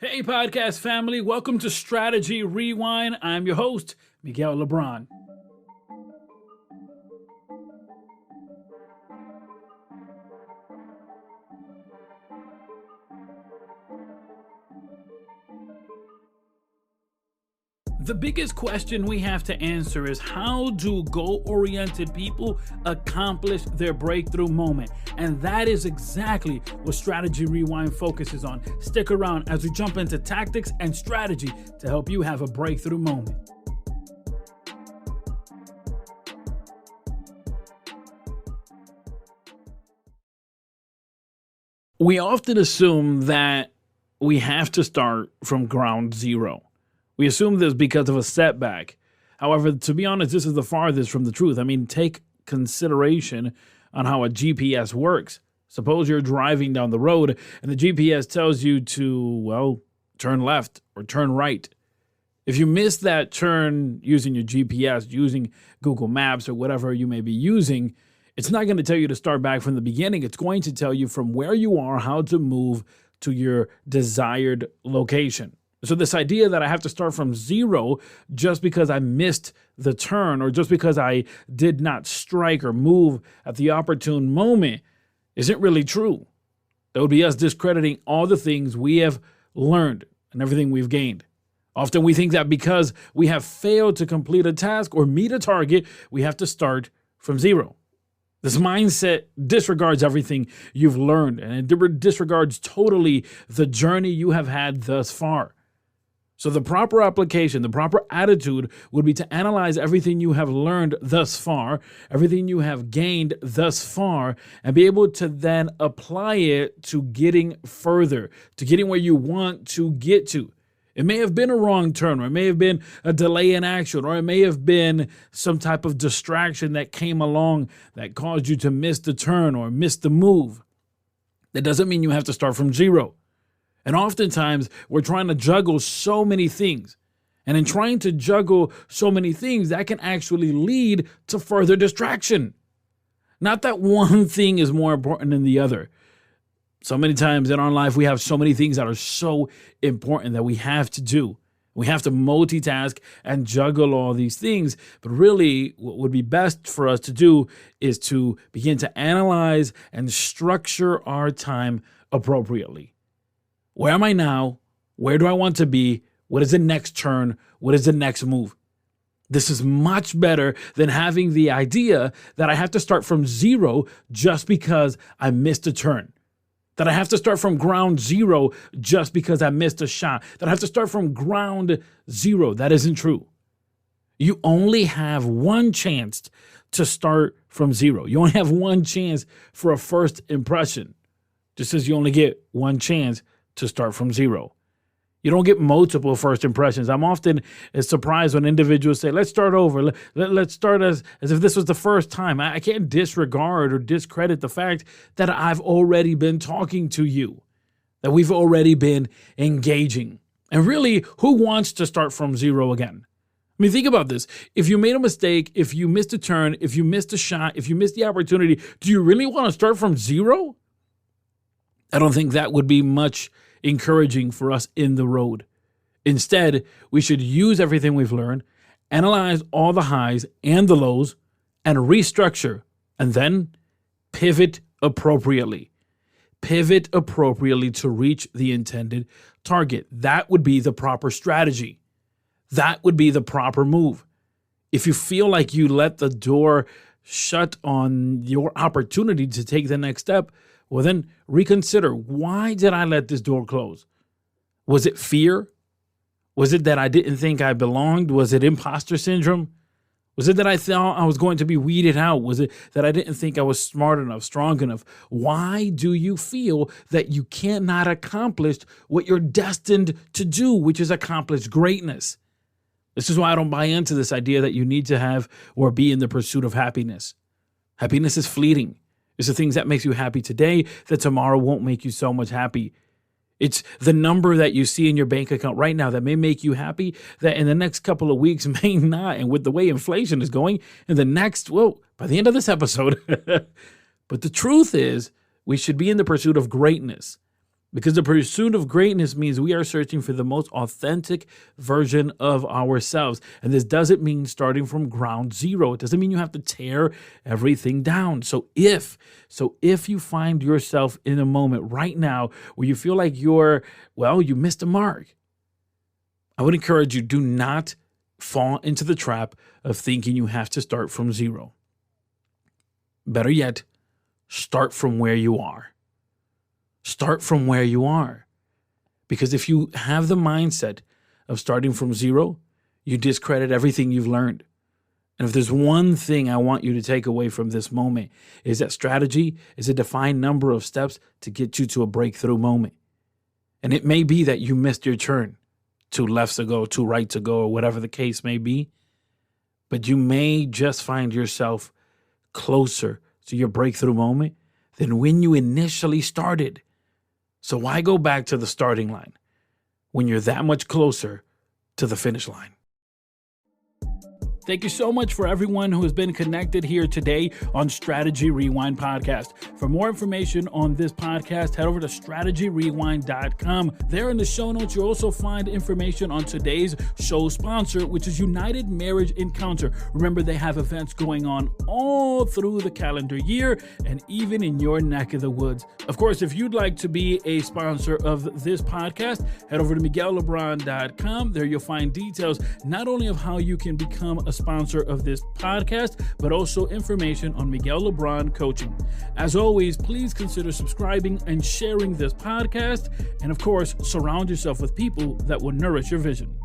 Hey, podcast family, welcome to Strategy Rewind. I'm your host, Miguel Lebron. The biggest question we have to answer is how do goal-oriented people accomplish their breakthrough moment? And that is exactly what Strategy Rewind focuses on. Stick around as we jump into tactics and strategy to help you have a breakthrough moment. We often assume that we have to start from ground zero. We assume this because of a setback. However, to be honest, this is the farthest from the truth. I mean, take consideration on how a GPS works. Suppose you're driving down the road and the GPS tells you to, turn left or turn right. If you miss that turn using your GPS, using Google Maps or whatever you may be using, it's not going to tell you to start back from the beginning. It's going to tell you from where you are how to move to your desired location. So this idea that I have to start from zero just because I missed the turn or just because I did not strike or move at the opportune moment isn't really true. That would be us discrediting all the things we have learned and everything we've gained. Often we think that because we have failed to complete a task or meet a target, we have to start from zero. This mindset disregards everything you've learned, and it disregards totally the journey you have had thus far. So the proper application, the proper attitude would be to analyze everything you have learned thus far, everything you have gained thus far, and be able to then apply it to getting further, to getting where you want to get to. It may have been a wrong turn, or it may have been a delay in action, or it may have been some type of distraction that came along that caused you to miss the turn or miss the move. That doesn't mean you have to start from zero. And oftentimes we're trying to juggle so many things. And in trying to juggle so many things, that can actually lead to further distraction. Not that one thing is more important than the other. So many times in our life, we have so many things that are so important that we have to do. We have to multitask and juggle all these things. But really, what would be best for us to do is to begin to analyze and structure our time appropriately. Where am I now? Where do I want to be? What is the next turn? What is the next move? This is much better than having the idea that I have to start from zero just because I missed a turn. That I have to start from ground zero just because I missed a shot. That I have to start from ground zero. That isn't true. You only have one chance to start from zero. You only have one chance for a first impression, just as you only get one chance to start from zero. You don't get multiple first impressions. I'm often surprised when individuals say, let's start over. Let's start as if this was the first time. I can't disregard or discredit the fact that I've already been talking to you, that we've already been engaging. And really, who wants to start from zero again? I mean, think about this. If you made a mistake, if you missed a turn, if you missed a shot, if you missed the opportunity, do you really want to start from zero? I don't think that would be much encouraging for us in the road. Instead, we should use everything we've learned, analyze all the highs and the lows, and restructure, and then pivot appropriately. Pivot appropriately to reach the intended target. That would be the proper strategy. That would be the proper move. If you feel like you let the door shut on your opportunity to take the next step, well, then reconsider. Why did I let this door close? Was it fear? Was it that I didn't think I belonged? Was it imposter syndrome? Was it that I thought I was going to be weeded out? Was it that I didn't think I was smart enough, strong enough? Why do you feel that you cannot accomplish what you're destined to do, which is accomplish greatness? This is why I don't buy into this idea that you need to have or be in the pursuit of happiness. Happiness is fleeting. It's the things that makes you happy today that tomorrow won't make you so much happy. It's the number that you see in your bank account right now that may make you happy that in the next couple of weeks may not. And with the way inflation is going in the next, by the end of this episode. But the truth is we should be in the pursuit of greatness. Because the pursuit of greatness means we are searching for the most authentic version of ourselves. And this doesn't mean starting from ground zero. It doesn't mean you have to tear everything down. So if you find yourself in a moment right now where you feel like you missed a mark, I would encourage you, do not fall into the trap of thinking you have to start from zero. Better yet, start from where you are. Start from where you are. Because if you have the mindset of starting from zero, you discredit everything you've learned. And if there's one thing I want you to take away from this moment, is that strategy is a defined number of steps to get you to a breakthrough moment. And it may be that you missed your turn, 2 lefts ago, 2 rights ago, or whatever the case may be. But you may just find yourself closer to your breakthrough moment than when you initially started. So why go back to the starting line when you're that much closer to the finish line? Thank you so much for everyone who has been connected here today on Strategy Rewind Podcast. For more information on this podcast, head over to strategyrewind.com. There in the show notes, you'll also find information on today's show sponsor, which is United Marriage Encounter. Remember, they have events going on all through the calendar year and even in your neck of the woods. Of course, if you'd like to be a sponsor of this podcast, head over to MiguelLebron.com. There you'll find details not only of how you can become a sponsor of this podcast, but also information on Miguel Lebron coaching. As always, please consider subscribing and sharing this podcast. And of course, surround yourself with people that will nourish your vision.